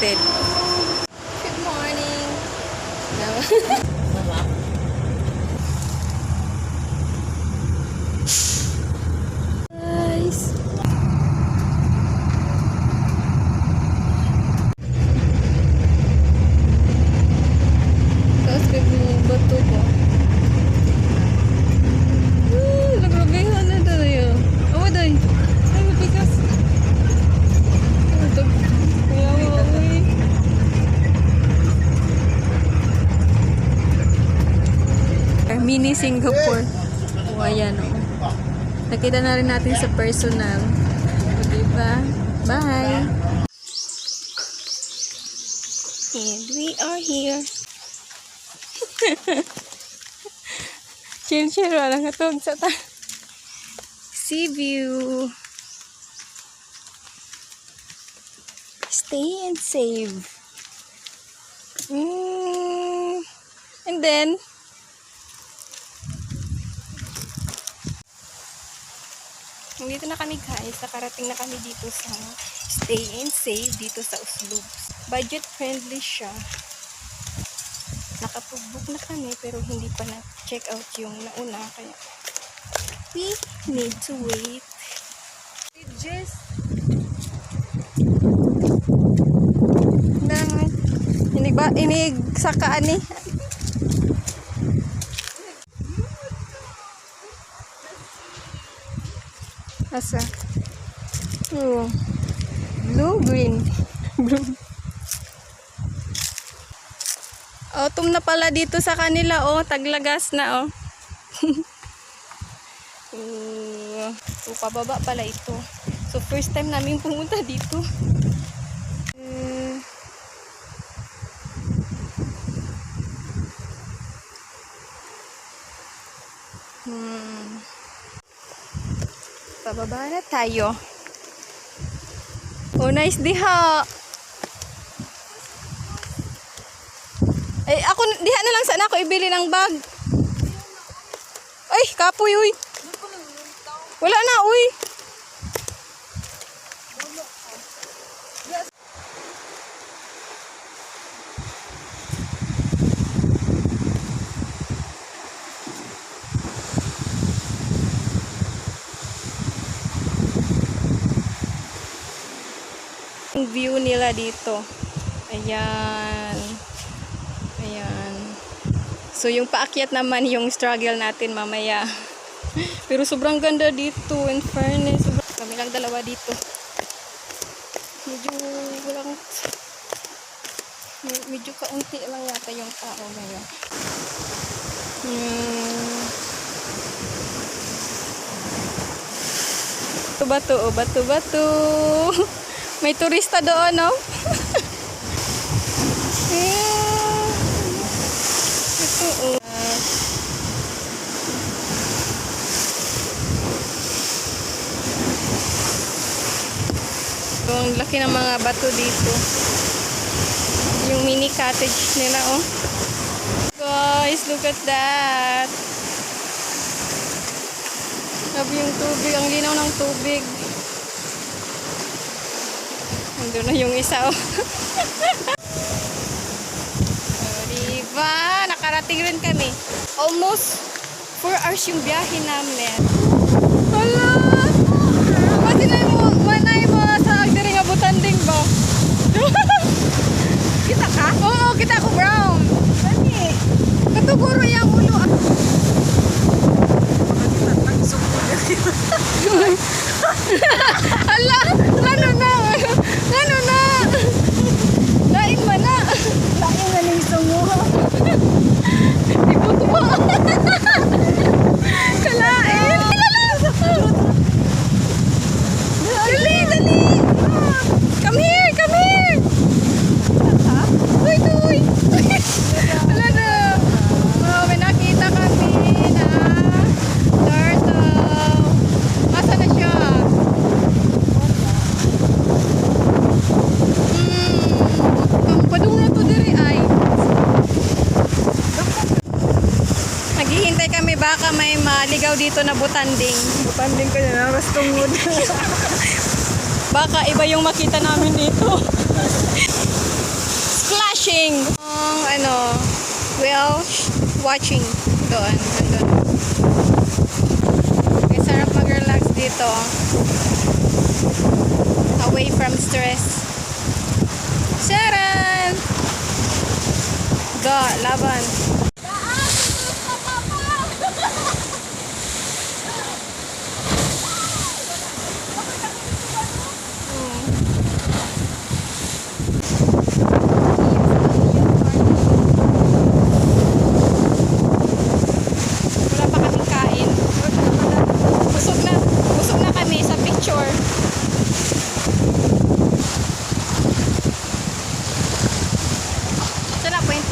excited. Good morning. Guys. Tapos kaya bato ko. Nagrabihan na tayo. Oh, day. Ay, mabigas. Ito. Kaya mawi. Mini Singapore. O, ayan o. Nakita na rin natin sa personal. O, diba? Bye! And we are here. Chill-chill. Walang katog sa sea view. Stay and save. And then, dito na kami guys. Nakarating na kami dito sa Stay and Save dito sa Uslugs. Budget friendly siya. Nakapag-book na kami pero hindi pa na-check out yung nauna. Kaya we need to wait. Just inig sakaan ni. Asa? Oh. Blue, green. Blue. Autumn na pala dito sa kanila, oh. Taglagas na, oh. Pababa pala ito. So, first time namin pumunta dito. Pababa na tayo. Oh, nice diha. Eh, ako, diha na lang sana ako ibili ng bag. Ay, kapoy, uy. Wala na, uy. Yung view nila dito. Ayan. Ayan. So, yung paakyat naman yung struggle natin mamaya. Pero sobrang ganda dito. In fairness. Kami lang dalawa dito. Medyo kaunti lang yata yung tao ngayon. Bato-bato. Oh, bato-bato. May turista doon, no? Ito, oh. So, ang laki ng mga bato dito. Yung mini cottage nila, oh. Guys, look at that. Sabi yung tubig. Ang linaw ng tubig. Nandun na yung isa, oh. Oh, diba? Nakarating rin kami. Almost 4 hours yung biyahe namin. Hala! Pati na yung manay mo sa agdiri nga butanding ba? Kita ka? Oo, kita ko brown. Dani. Katuguro yung ulo. Hala! Ano na? Ano na? Lain man na. Lain na ng sunguha. Ibuto mo. Kalain. Dali, dali. Come here, come here. Uy, uy. Wala na. Oh, may nakita kami na turtle. Asa na siya? Padung na to diri ay. Naghihintay kami baka may maligaw dito na butanding. Butanding ka na, mas tungod. Baka iba yung makita namin dito. Splashing! Whale watching. Doon. Okay, sarap mag-relax dito. Away from stress. Sharon! Go, laban. Wala pa kaming kain. Busog na kami sa picture. Ito na, 0.5.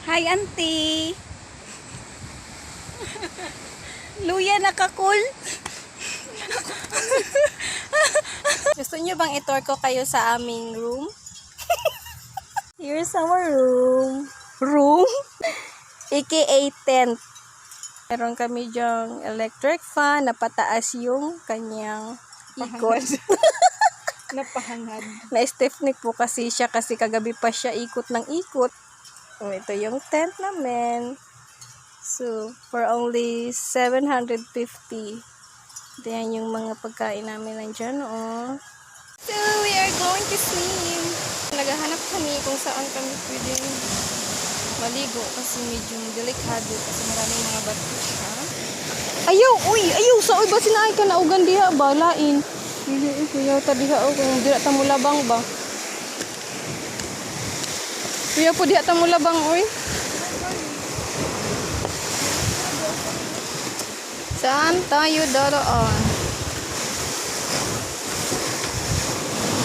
Hi, auntie. Luya, nakakul. Gusto niyo bang i-tour ko kayo sa aming room? Here's our room. Room? AKA tent. Meron kami dyang electric fan na pataas yung kanyang ikot. Napahangad. Na-stiffneck po kasi siya kasi kagabi pa siya ikot ng ikot. Ito yung tent namin. So, for only 750. Diyan yung mga pagkain namin nandyan, oh. So, we are going to swim. Naghahanap kami kung saan kami pwedeng maligo kasi medyo delikado kasi maraming mga bato siya. Ayaw! Uy! Ayaw! Sa ba sinaay ka na ugan diha ba? Lain. Kuya, tadiha o kung dira ta mo labang ba? Kuya po diha ta mo labang, uy. Saan tayo daraan?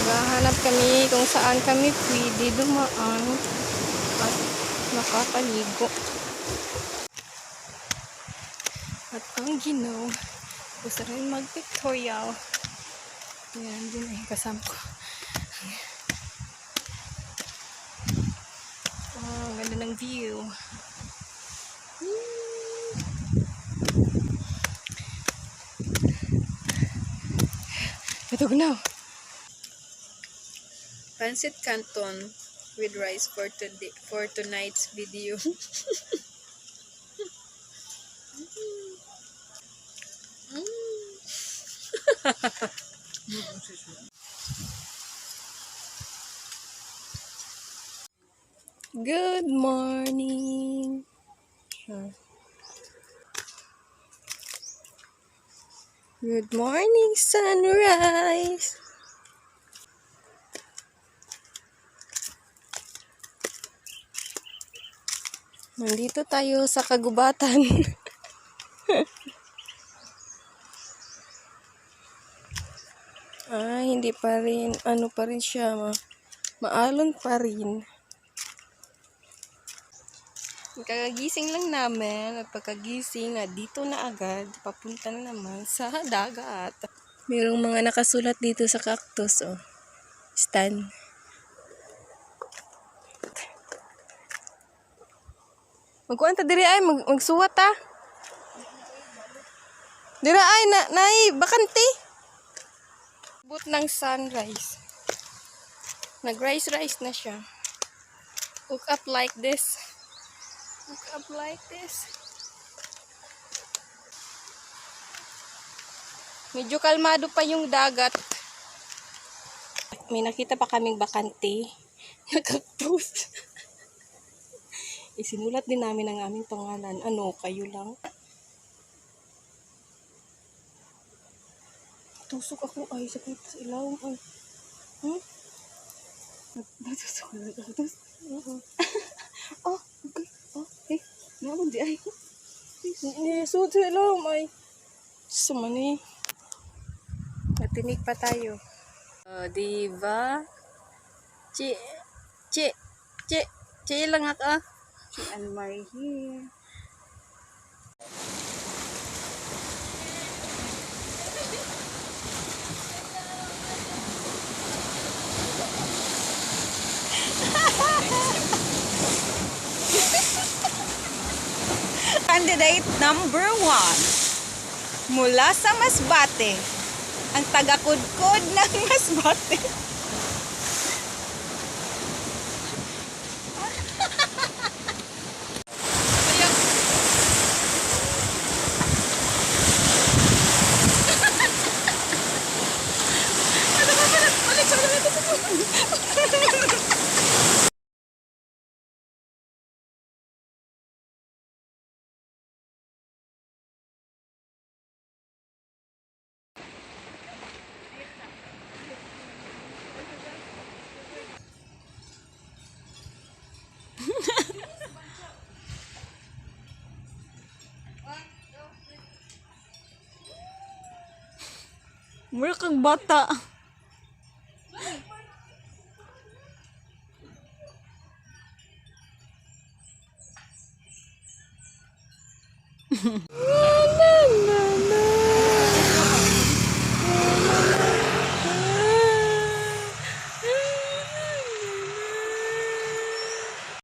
Maghahanap kami kung saan kami pwede dumaan at makakaligo. At ang ginaw, gusto rin mag-pictorial. Yan din ay kasama ko. Oh, ang ganda ng view. Ito na. Pancit Canton with rice for tonight's video. Good morning. Good morning, sunrise. Nandito tayo sa kagubatan. Hindi pa rin, ano pa rin siya, maalon pa rin. Kakagising lang namin at pagkagising dito na agad, papunta na naman sa dagat. Mayroong mga nakasulat dito sa cactus, oh. Stan. Magkuhan ta diri ay magsuwat ta. Dira ay nay bakante. But ng sunrise. Nag-rise na siya. Look up like this. Look up like this. Medyo kalmado pa yung dagat. May nakita pa kaming bakante na cactus. Isinulat din namin ang aming pangalan. Ano, kayo lang? Tusok ako. Ay, sakit sa ilaw. Ay. Natusok ako sa cactus. Oh, okay. Oh, hey. Naman di ay. Suot sa ilaw. Ay. Sumani. Natinig pa tayo. Diba? Chi lang ako. Si Almari here. Candidate number 1. Mula sa Masbate. Ang taga-kudkod ng Masbate. Mura kang bata.